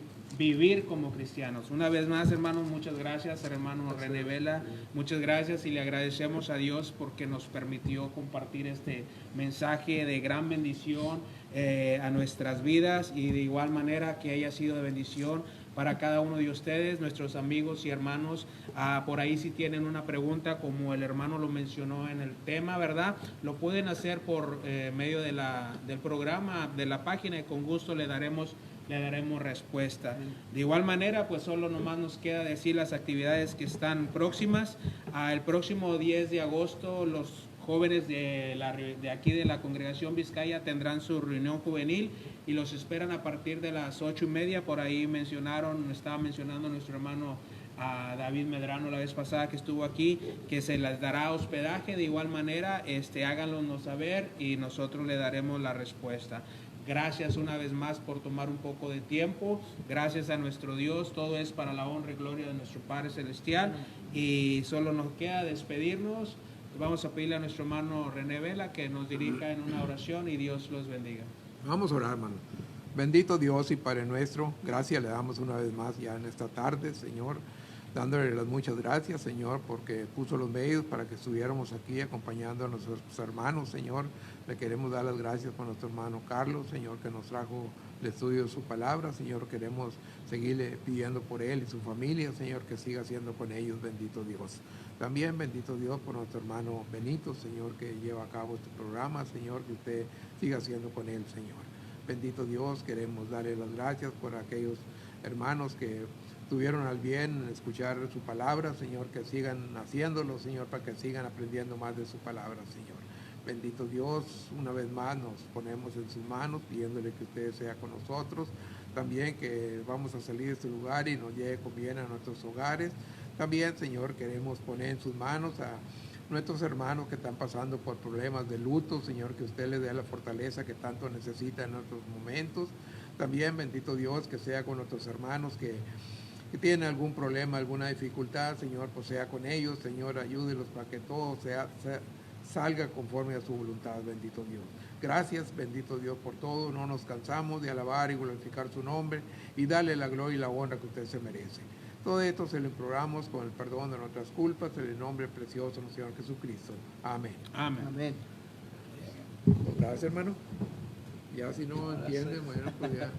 como cristianos. Una vez más, hermanos, muchas gracias, hermano René Vela, muchas gracias y le agradecemos a Dios porque nos permitió compartir este mensaje de gran bendición a nuestras vidas, y de igual manera que haya sido de bendición para cada uno de ustedes, nuestros amigos y hermanos. Por ahí si tienen una pregunta, como el hermano lo mencionó en el tema, ¿verdad? Lo pueden hacer por medio de del programa, de la página, y con gusto le daremos respuesta. De igual manera, pues solo nomás nos queda decir las actividades que están próximas. El próximo 10 de agosto los jóvenes de aquí de la Congregación Vizcaya tendrán su reunión juvenil y los esperan a partir de las 8:30. Por ahí estaba mencionando nuestro hermano David Medrano la vez pasada que estuvo aquí, que se les dará hospedaje. De igual manera, háganlo saber y nosotros le daremos la respuesta. Gracias una vez más por tomar un poco de tiempo. Gracias a nuestro Dios. Todo es para la honra y gloria de nuestro Padre Celestial. Y solo nos queda despedirnos. Vamos a pedirle a nuestro hermano René Vela que nos dirija en una oración y Dios los bendiga. Vamos a orar, hermano. Bendito Dios y Padre nuestro, gracias le damos una vez más ya en esta tarde, Señor, dándole las muchas gracias, Señor, porque puso los medios para que estuviéramos aquí acompañando a nuestros hermanos, Señor. Le queremos dar las gracias por nuestro hermano Carlos, Señor, que nos trajo el estudio de su palabra, Señor. Queremos seguirle pidiendo por él y su familia, Señor, que siga siendo con ellos, bendito Dios. También bendito Dios por nuestro hermano Benito, Señor, que lleva a cabo este programa, Señor, que usted siga siendo con él, Señor. Bendito Dios, queremos darle las gracias por aquellos hermanos que tuvieron al bien escuchar su palabra, Señor, que sigan haciéndolo, Señor, para que sigan aprendiendo más de su palabra, Señor. Bendito Dios, una vez más nos ponemos en sus manos, pidiéndole que usted sea con nosotros. También que vamos a salir de este lugar y nos lleve con bien a nuestros hogares. También, Señor, queremos poner en sus manos a nuestros hermanos que están pasando por problemas de luto, Señor, que usted les dé la fortaleza que tanto necesita en nuestros momentos. También, bendito Dios, que sea con nuestros hermanos que tienen algún problema, alguna dificultad, Señor, pues sea con ellos, Señor, ayúdelos para que todo salga conforme a su voluntad, bendito Dios. Gracias, bendito Dios, por todo. No nos cansamos de alabar y glorificar su nombre y darle la gloria y la honra que usted se merece. Todo esto se lo imploramos con el perdón de nuestras culpas, en el nombre precioso de nuestro Señor Jesucristo. Amén. Amén. Amén. Gracias, hermano. Ya si no entienden, bueno, pues ya.